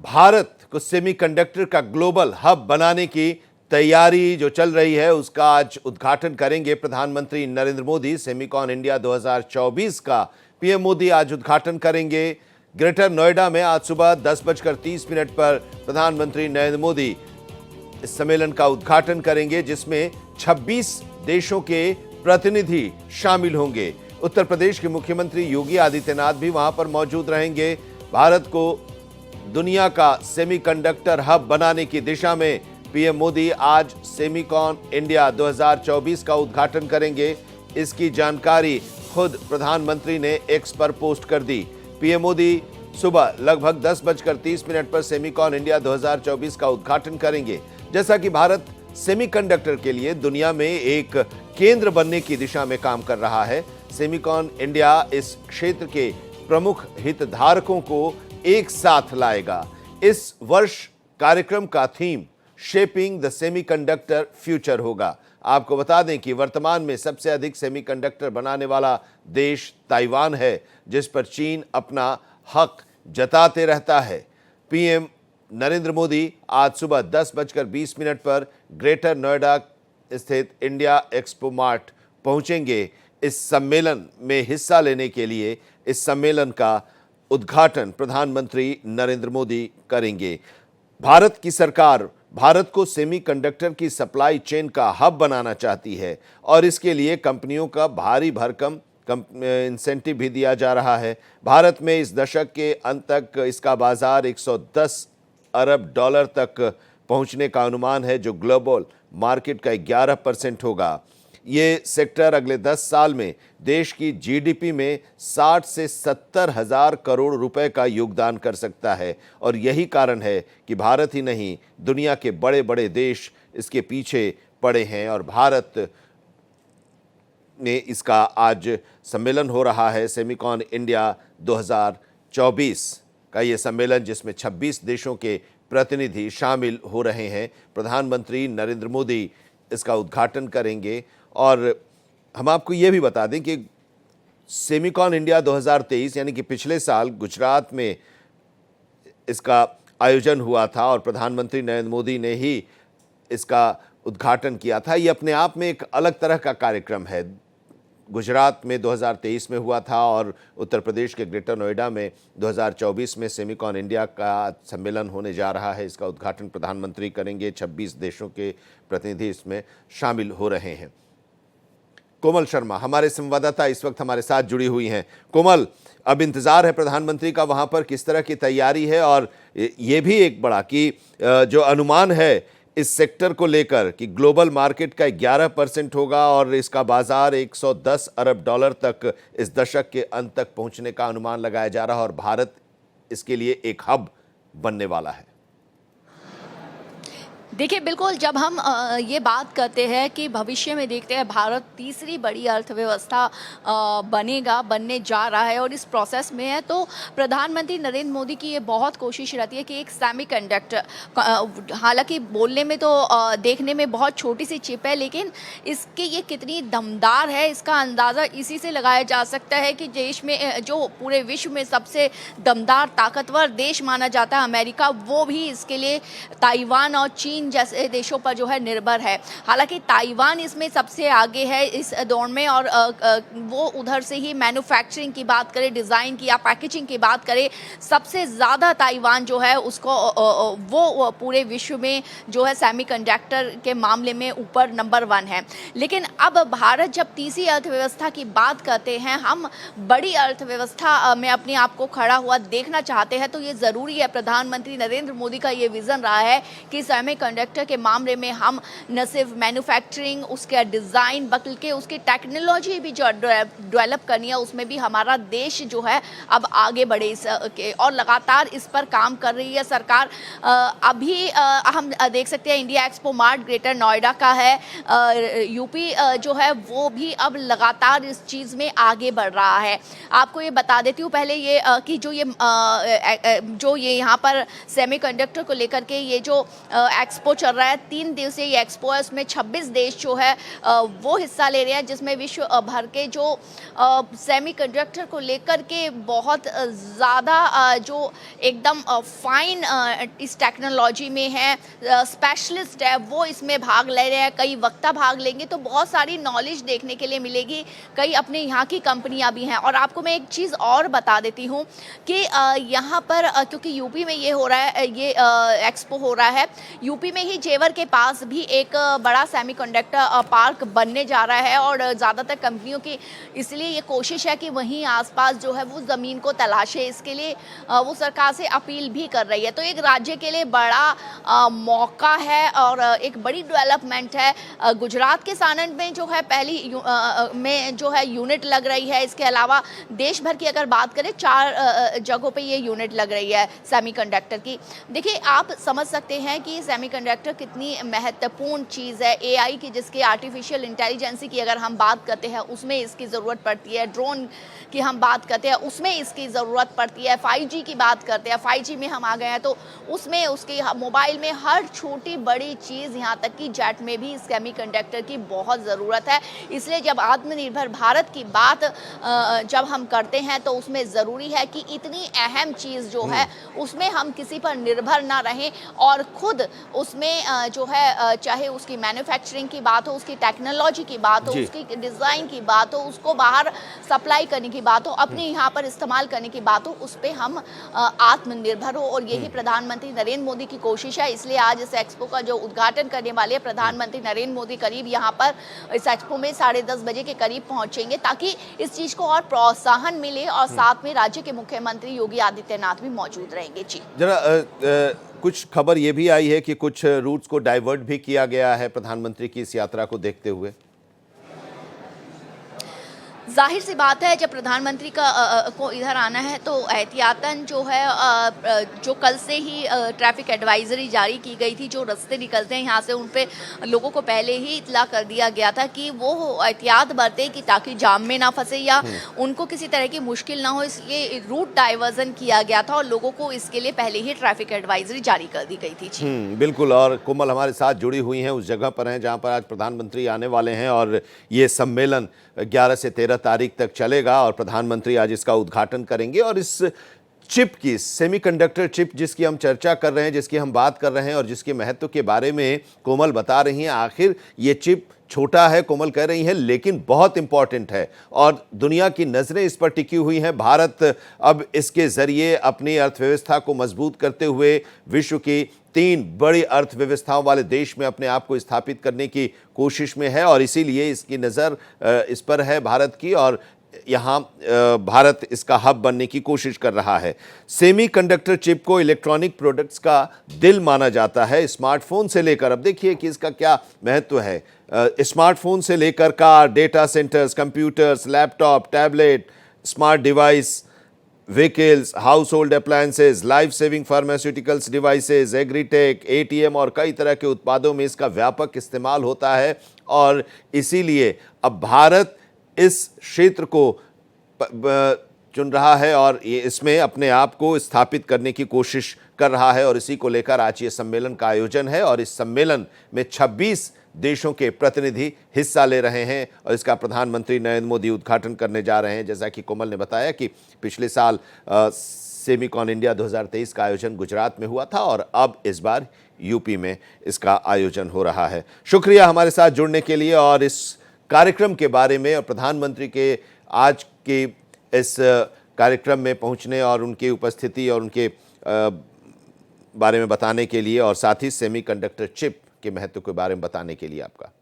भारत को सेमीकंडक्टर का global hub बनाने की तैयारी जो चल रही है उसका आज उद्घाटन करेंगे प्रधानमंत्री नरेंद्र मोदी। सेमीकॉन इंडिया 2024 का पीएम मोदी आज उद्घाटन करेंगे। ग्रेटर नोएडा में आज सुबह 10:30 पर प्रधानमंत्री नरेंद्र मोदी इस सम्मेलन का उद्घाटन करेंगे, जिसमें 26 देशों के प्रतिनिधि शामिल होंगे। उत्तर प्रदेश के मुख्यमंत्री योगी आदित्यनाथ भी वहां पर मौजूद रहेंगे। भारत को दुनिया का सेमीकंडक्टर हब बनाने की दिशा में पीएम मोदी आज सेमीकॉन इंडिया 2024 का उद्घाटन करेंगे। इसकी जानकारी खुद प्रधानमंत्री ने एक्स पर पोस्ट कर दी। पीएम मोदी सुबह लगभग 10:30 पर सेमीकॉन इंडिया 2024 का उद्घाटन करेंगे। जैसा कि भारत सेमीकंडक्टर के लिए दुनिया में एक केंद्र बनने की दिशा में काम कर रहा है, सेमीकॉन इंडिया इस क्षेत्र के प्रमुख हितधारकों को एक साथ लाएगा। इस वर्ष कार्यक्रम का theme shaping the semiconductor future होगा। आपको बता दें कि वर्तमान में सबसे अधिक सेमीकंडक्टर बनाने वाला देश ताइवान है, जिस पर चीन अपना हक जताते रहता है। पीएम नरेंद्र मोदी आज सुबह 10:20 पर ग्रेटर नोएडा स्थित इंडिया एक्सपो मार्ट पहुंचेंगे इस सम्मेलन में हिस्सा लेने के लिए। इस सम्मेलन का उद्घाटन प्रधानमंत्री नरेंद्र मोदी करेंगे। भारत की सरकार भारत को सेमीकंडक्टर की सप्लाई चेन का हब बनाना चाहती है और इसके लिए कंपनियों का भारी भरकम इंसेंटिव भी दिया जा रहा है। भारत में इस दशक के अंत तक इसका बाजार 110 अरब डॉलर तक पहुंचने का अनुमान है, जो ग्लोबल मार्केट का 11% होगा। ये सेक्टर अगले 10 साल में देश की जीडीपी में 60 से 70 हजार करोड़ रुपए का योगदान कर सकता है और यही कारण है कि भारत ही नहीं, दुनिया के बड़े बड़े देश इसके पीछे पड़े हैं और भारत में इसका आज सम्मेलन हो रहा है। सेमीकॉन इंडिया 2024 का ये सम्मेलन, जिसमें 26 देशों के प्रतिनिधि शामिल हो रहे हैं। प्रधानमंत्री नरेंद्र मोदी इसका उद्घाटन करेंगे और हम आपको ये भी बता दें कि सेमीकॉन इंडिया 2023 यानी कि पिछले साल गुजरात में इसका आयोजन हुआ था और प्रधानमंत्री नरेंद्र मोदी ने ही इसका उद्घाटन किया था। ये अपने आप में एक अलग तरह का कार्यक्रम है। गुजरात में 2023 में हुआ था और उत्तर प्रदेश के ग्रेटर नोएडा में 2024 में सेमीकॉन इंडिया का सम्मेलन होने जा रहा है। इसका उद्घाटन प्रधानमंत्री करेंगे। 26 देशों के प्रतिनिधि इसमें शामिल हो रहे हैं। कोमल शर्मा हमारे संवाददाता इस वक्त हमारे साथ जुड़ी हुई हैं। कोमल, अब इंतजार है प्रधानमंत्री का वहां पर, किस तरह की तैयारी है और ये भी एक बड़ा कि जो अनुमान है इस सेक्टर को लेकर कि ग्लोबल मार्केट का 11% होगा और इसका बाजार 110 अरब डॉलर तक इस दशक के अंत तक पहुंचने का अनुमान लगाया जा रहा है और भारत इसके लिए एक हब बनने वाला है। देखिए, बिल्कुल जब हम ये बात करते हैं कि भविष्य में देखते हैं भारत तीसरी बड़ी अर्थव्यवस्था बनने जा रहा है और इस प्रोसेस में है, तो प्रधानमंत्री नरेंद्र मोदी की ये बहुत कोशिश रहती है कि एक सेमीकंडक्टर, हालांकि बोलने में तो देखने में बहुत छोटी सी चिप है, लेकिन इसकी ये कितनी दमदार है इसका अंदाज़ा इसी से लगाया जा सकता है कि देश में जो पूरे विश्व में सबसे दमदार ताकतवर देश माना जाता है अमेरिका, वो भी इसके लिए ताइवान और चीन जैसे देशों पर जो है निर्भर है। हालांकि ताइवान इसमें सबसे आगे है इस दौर में और वो उधर से ही मैन्युफैक्चरिंग की बात करें, डिज़ाइन की या पैकेजिंग की बात करें, सबसे ज़्यादा ताइवान जो है उसको वो पूरे विश्व में जो है सेमीकंडक्टर के मामले में ऊपर नंबर 1 है। लेकिन अब भारत जब तीसरी अर्थव्यवस्था की बात करते हैं, हम बड़ी अर्थव्यवस्था में अपने आप को खड़ा हुआ देखना चाहते हैं, तो ये ज़रूरी है। प्रधानमंत्री नरेंद्र मोदी का ये विज़न रहा है कि सेमीकंडक्टर के मामले में हम न सिर्फ मैन्युफैक्चरिंग, उसके डिज़ाइन, बल्कि उसकी टेक्नोलॉजी भी जो डेवलप करनी है, उसमें भी हमारा देश जो है अब आगे बढ़े और लगातार इस पर काम कर रही है सरकार। अभी हम देख सकते हैं India expo mart greater Noida का है। यूपी जो है वो भी अब लगातार इस चीज़ में आगे बढ़ रहा है। आपको ये बता देती हूँ पहले ये कि जो ये यहाँ पर सेमीकंडक्टर को लेकर के ये जो एक्सपो एक्सपो चल रहा है। 3 दिवसीय ये एक्सपो है, उसमें 26 देश जो है वो हिस्सा ले रहे हैं, जिसमें विश्व भर के जो सेमीकंडक्टर को लेकर के बहुत ज़्यादा जो एकदम फाइन इस टेक्नोलॉजी में है, स्पेशलिस्ट है, वो इसमें भाग ले रहे हैं। कई वक्ता भाग लेंगे तो बहुत सारी नॉलेज देखने के लिए मिलेगी। कई अपने यहाँ की कंपनियाँ भी हैं। और आपको मैं एक चीज़ और बता देती हूँ कि यहाँ पर क्योंकि यूपी में ये हो रहा है, ये एक्सपो हो रहा है, यूपी में ही जेवर के पास भी एक बड़ा सेमीकंडक्टर पार्क बनने जा रहा है। और ज़्यादातर कंपनियों की इसलिए ये कोशिश है कि वहीं आसपास जो है वो ज़मीन को तलाशे। इसके लिए वो सरकार से अपील भी कर रही है। तो एक राज्य के लिए बड़ा मौका है और एक बड़ी डेवलपमेंट है। गुजरात के सानंद में जो है पहली में जो है यूनिट लग रही है। इसके अलावा देश भर की अगर बात करें 4 जगहों पे ये यूनिट लग रही है सेमीकंडक्टर की। देखिए, आप समझ सकते हैं कि सेमीकंडक्टर कितनी महत्वपूर्ण चीज़ है। एआई की, जिसकी आर्टिफिशियल इंटेलिजेंसी की अगर हम बात करते हैं, उसमें इसकी ज़रूरत पड़ती है। ड्रोन की हम बात करते हैं, उसमें इसकी ज़रूरत पड़ती है। 5G की बात करते हैं, 5G में हम आ गए हैं तो उसमें उसकी मोबाइल में हर छोटी बड़ी चीज़, यहाँ तक कि जेट में भी सेमीकंडक्टर की बहुत ज़रूरत है। इसलिए जब आत्मनिर्भर भारत की बात जब हम करते हैं तो उसमें ज़रूरी है कि इतनी अहम चीज़ जो है उसमें हम किसी पर निर्भर ना रहें और खुद उसमें जो है चाहे उसकी मैन्युफैक्चरिंग की बात हो, उसकी टेक्नोलॉजी की बात हो, उसकी डिज़ाइन की बात हो, उसको बाहर सप्लाई करने की बात हो, अपने यहाँ पर इस्तेमाल करने की बात हो, उस पर हम आत्मनिर्भर हो। और यही प्रधानमंत्री नरेंद्र मोदी की कोशिश है। इसलिए आज इस एक्सपो का जो उद्घाटन करने वाले प्रधानमंत्री नरेंद्र मोदी करीब यहाँ पर इस एक्सपो में 10:30 बजे के करीब पहुंचेंगे, ताकि इस चीज़ को और प्रोत्साहन मिले। और साथ में राज्य के मुख्यमंत्री योगी आदित्यनाथ भी मौजूद रहेंगे। जी जरा कुछ खबर ये भी आई है कि कुछ रूट्स को डाइवर्ट भी किया गया है प्रधानमंत्री की इस यात्रा को देखते हुए। जाहिर सी बात है, जब प्रधानमंत्री को इधर आना है तो एहतियातन जो है जो कल से ही ट्रैफिक एडवाइजरी जारी की गई थी, जो रास्ते निकलते हैं यहाँ से उन पे लोगों को पहले ही इतला कर दिया गया था कि वो एहतियात बरते कि ताकि जाम में ना फंसे या उनको किसी तरह की मुश्किल ना हो। इसलिए रूट डाइवर्जन किया गया था और लोगों को इसके लिए पहले ही ट्रैफिक एडवाइजरी जारी कर दी गई थी। बिल्कुल। और कोमल हमारे साथ जुड़ी हुई हैं, उस जगह पर हैं जहाँ पर आज प्रधानमंत्री आने वाले हैं और ये सम्मेलन 11 से 13 तारीख तक चलेगा और प्रधानमंत्री आज इसका उद्घाटन करेंगे। और इस चिप की, सेमीकंडक्टर चिप जिसकी हम चर्चा कर रहे हैं, जिसकी हम बात कर रहे हैं और जिसके महत्व के बारे में कोमल बता रही हैं, आखिर ये चिप छोटा है, कोमल कह रही है, लेकिन बहुत इंपॉर्टेंट है और दुनिया की नज़रें इस पर टिकी हुई हैं। भारत अब इसके ज़रिए अपनी अर्थव्यवस्था को मजबूत करते हुए विश्व की 3 बड़ी अर्थव्यवस्थाओं वाले देश में अपने आप को स्थापित करने की कोशिश में है और इसीलिए इसकी नज़र इस पर है भारत की और यहाँ भारत इसका हब बनने की कोशिश कर रहा है। सेमीकंडक्टर चिप को इलेक्ट्रॉनिक प्रोडक्ट्स का दिल माना जाता है, स्मार्टफोन से लेकर, अब देखिए कि इसका क्या महत्व है, स्मार्टफोन से लेकर car, data centres, computers, laptop, tablet, smart device, vehicles, house hold appliances, life saving pharmaceuticals devices, agritech, ATM और कई तरह के उत्पादों में इसका व्यापक इस्तेमाल होता है। और इसीलिए अब भारत इस क्षेत्र को चुन रहा है और ये इसमें अपने आप को स्थापित करने की कोशिश कर रहा है और इसी को लेकर आज ये सम्मेलन का आयोजन है और इस सम्मेलन में 26 देशों के प्रतिनिधि हिस्सा ले रहे हैं और इसका प्रधानमंत्री नरेंद्र मोदी उद्घाटन करने जा रहे हैं। जैसा कि कोमल ने बताया कि पिछले साल सेमीकॉन इंडिया 2023 का आयोजन गुजरात में हुआ था और अब इस बार यूपी में इसका आयोजन हो रहा है। शुक्रिया हमारे साथ जुड़ने के लिए और इस कार्यक्रम के बारे में और प्रधानमंत्री के आज के इस कार्यक्रम में पहुंचने और उनकी उपस्थिति और उनके बारे में बताने के लिए और साथ ही सेमीकंडक्टर चिप के महत्व के बारे में बताने के लिए आपका